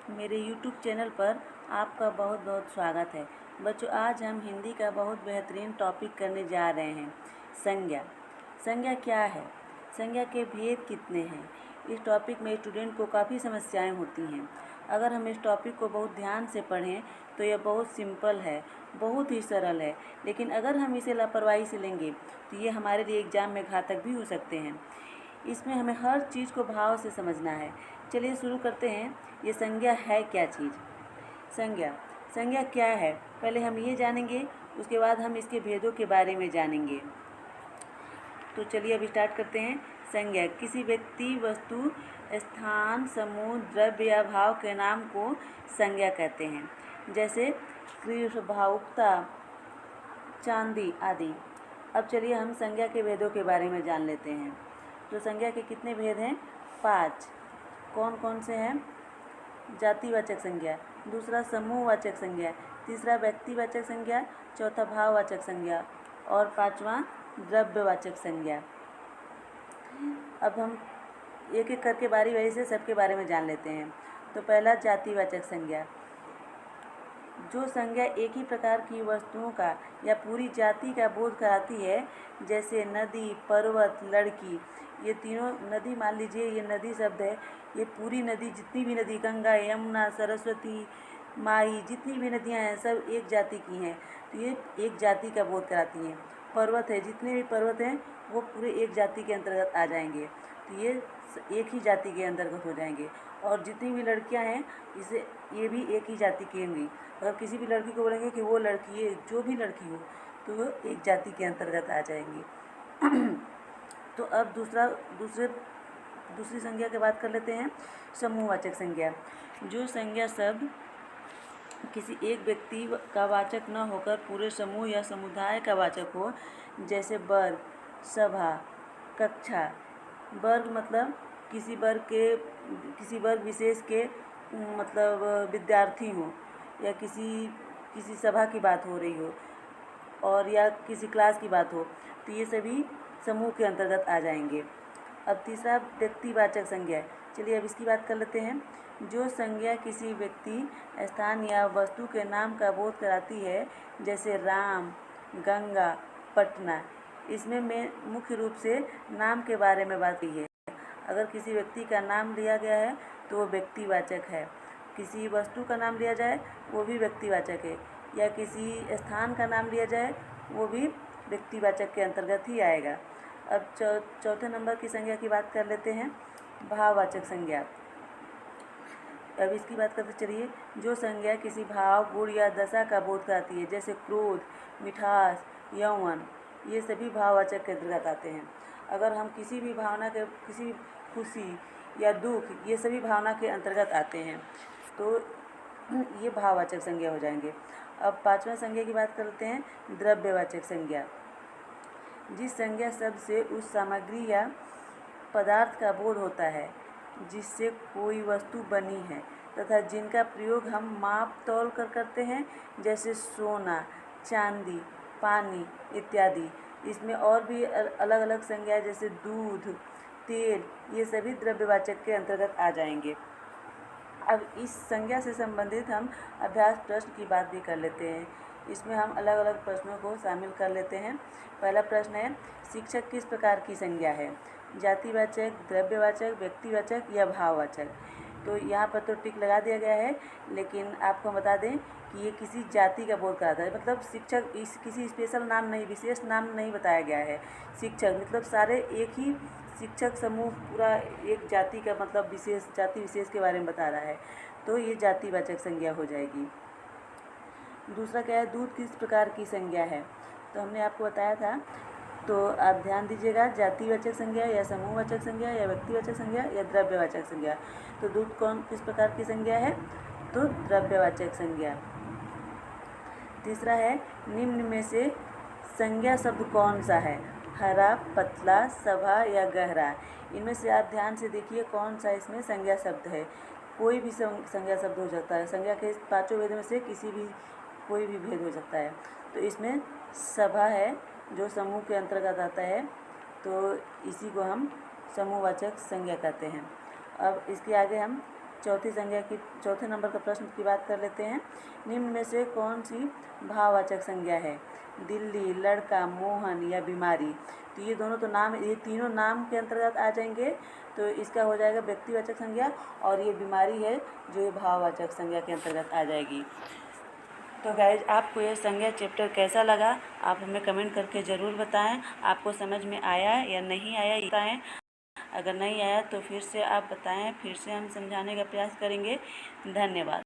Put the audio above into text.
मेरे YouTube channel पर आपका बहुत बहुत स्वागत है। बच्चों, आज हम हिंदी का बहुत बेहतरीन टॉपिक करने जा रहे हैं, संज्ञा। संज्ञा क्या है? संज्ञा के भेद कितने हैं? इस टॉपिक में स्टूडेंट को काफ़ी समस्याएं होती हैं। अगर हम इस टॉपिक को बहुत ध्यान से पढ़ें तो यह बहुत सिंपल है, बहुत ही सरल है, लेकिन अगर हम इसे लापरवाही से लेंगे तो ये हमारे लिए एग्ज़ाम में घातक भी हो सकते हैं। इसमें हमें हर चीज़ को भाव से समझना है। चलिए शुरू करते हैं। ये संज्ञा है क्या चीज़? संज्ञा संज्ञा क्या है, पहले हम ये जानेंगे, उसके बाद हम इसके भेदों के बारे में जानेंगे। तो चलिए अब स्टार्ट करते हैं। संज्ञा किसी व्यक्ति, वस्तु, स्थान, समूह, द्रव्य या भाव के नाम को संज्ञा कहते हैं, जैसे कृष्ण, भावुकता, चांदी आदि। अब चलिए हम संज्ञा के भेदों के बारे में जान लेते हैं। तो संज्ञा के कितने भेद हैं? 5। कौन कौन से हैं? जातिवाचक संज्ञा, दूसरा समूहवाचक संज्ञा, तीसरा व्यक्तिवाचक संज्ञा, चौथा भाववाचक संज्ञा और पांचवा द्रव्यवाचक संज्ञा। अब हम एक एक करके बारी बारी से सबके बारे में जान लेते हैं। तो पहला जातिवाचक संज्ञा, जो संज्ञा एक ही प्रकार की वस्तुओं का या पूरी जाति का बोध कराती है, जैसे नदी, पर्वत, लड़की। ये तीनों नदी, मान लीजिए ये नदी शब्द है, ये पूरी नदी, जितनी भी नदी, गंगा, यमुना, सरस्वती, माई, जितनी भी नदियां हैं सब एक जाति की हैं, तो ये एक जाति का बोध कराती हैं। पर्वत है, जितने भी पर्वत हैं वो पूरे एक जाति के अंतर्गत आ जाएंगे, तो ये एक ही जाति के अंतर्गत हो जाएंगे। और जितनी भी लड़कियां हैं इसे ये भी एक ही जाति की होंगी। अगर किसी भी लड़की को बोलेंगे कि वो लड़की है, जो भी लड़की हो, तो वो एक जाति के अंतर्गत आ जाएंगी। तो अब दूसरी संज्ञा की बात कर लेते हैं, समूहवाचक संज्ञा। जो संज्ञा शब्द किसी एक व्यक्ति का वाचक न होकर पूरे समूह या समुदाय का वाचक हो, जैसे वर्ग, सभा, कक्षा। वर्ग मतलब किसी वर्ग विशेष के मतलब विद्यार्थी हो, या किसी सभा की बात हो रही हो, और या किसी क्लास की बात हो, तो ये सभी समूह के अंतर्गत आ जाएंगे। अब तीसरा व्यक्तिवाचक संज्ञा, चलिए अब इसकी बात कर लेते हैं। जो संज्ञा किसी व्यक्ति, स्थान या वस्तु के नाम का बोध कराती है, जैसे राम, गंगा, पटना। इसमें मैं मुख्य रूप से नाम के बारे में बात की है। अगर किसी व्यक्ति का नाम लिया गया है तो वो व्यक्तिवाचक है, किसी वस्तु का नाम लिया जाए वो भी व्यक्तिवाचक है, या किसी स्थान का नाम लिया जाए वो भी व्यक्तिवाचक के अंतर्गत ही आएगा। अब चौथे नंबर की संज्ञा की बात कर लेते हैं, भाववाचक संज्ञा। अब इसकी बात करते चलिए। जो संज्ञा किसी भाव, गुण या दशा का बोध कराती है, जैसे क्रोध, मिठास, यौवन, ये सभी भाववाचक के अंतर्गत आते हैं। अगर हम किसी भी भावना के, किसी खुशी या दुख, ये सभी भावना के अंतर्गत आते हैं, तो ये भाववाचक संज्ञा हो जाएंगे। अब पांचवा संज्ञा की बात करते हैं, द्रव्यवाचक संज्ञा। जिस संज्ञा शब्द से उस सामग्री या पदार्थ का बोध होता है जिससे कोई वस्तु बनी है, तथा जिनका प्रयोग हम माप तौल कर करते हैं, जैसे सोना, चांदी, पानी इत्यादि। इसमें और भी अलग अलग संज्ञा, जैसे दूध, तेल, ये सभी द्रव्यवाचक के अंतर्गत आ जाएंगे। अब इस संज्ञा से संबंधित हम अभ्यास प्रश्न की बात भी कर लेते हैं। इसमें हम अलग अलग प्रश्नों को शामिल कर लेते हैं। पहला प्रश्न है, शिक्षक किस प्रकार की संज्ञा है? जातिवाचक, द्रव्यवाचक, व्यक्तिवाचक या भाववाचक? तो यहाँ पर तो टिक लगा दिया गया है, लेकिन आपको बता दें कि ये किसी जाति का बोध कराता है। मतलब शिक्षक, इस किसी स्पेशल नाम नहीं, विशेष नाम नहीं बताया गया है। शिक्षक मतलब सारे एक ही शिक्षक समूह, पूरा एक जाति का मतलब विशेष, जाति विशेष के बारे में बता रहा है, तो ये जातिवाचक संज्ञा हो जाएगी। दूसरा क्या है, दूध किस प्रकार की संज्ञा है? तो हमने आपको बताया था, तो आप ध्यान दीजिएगा, जातिवाचक संज्ञा या समूहवाचक संज्ञा या व्यक्तिवाचक संज्ञा या द्रव्यवाचक संज्ञा। तो दूध किस प्रकार की संज्ञा है? तो द्रव्यवाचक संज्ञा। तीसरा है, निम्न में से संज्ञा शब्द कौन सा है? हरा, पतला, सभा या गहरा? इनमें से आप ध्यान से देखिए कौन सा इसमें संज्ञा शब्द है। कोई भी संज्ञा शब्द हो सकता है। संज्ञा के पांचों भेद में से कोई भी भेद हो सकता है। तो इसमें सभा है, जो समूह के अंतर्गत आता है, तो इसी को हम समूहवाचक संज्ञा कहते हैं। अब इसके आगे हम चौथे नंबर का प्रश्न की बात कर लेते हैं। निम्न में से कौन सी भाववाचक संज्ञा है? दिल्ली, लड़का, मोहन या बीमारी। तो ये तीनों नाम के अंतर्गत आ जाएंगे। तो इसका हो जाएगा व्यक्तिवाचक संज्ञा, और ये बीमारी है जो ये भाववाचक संज्ञा के अंतर्गत आ जाएगी। तो गाइज, आपको ये संज्ञा चैप्टर कैसा लगा आप हमें कमेंट करके ज़रूर बताएं। आपको समझ में आया या नहीं आया ये बताएं। अगर नहीं आया तो फिर से आप बताएं, फिर से हम समझाने का प्रयास करेंगे। धन्यवाद।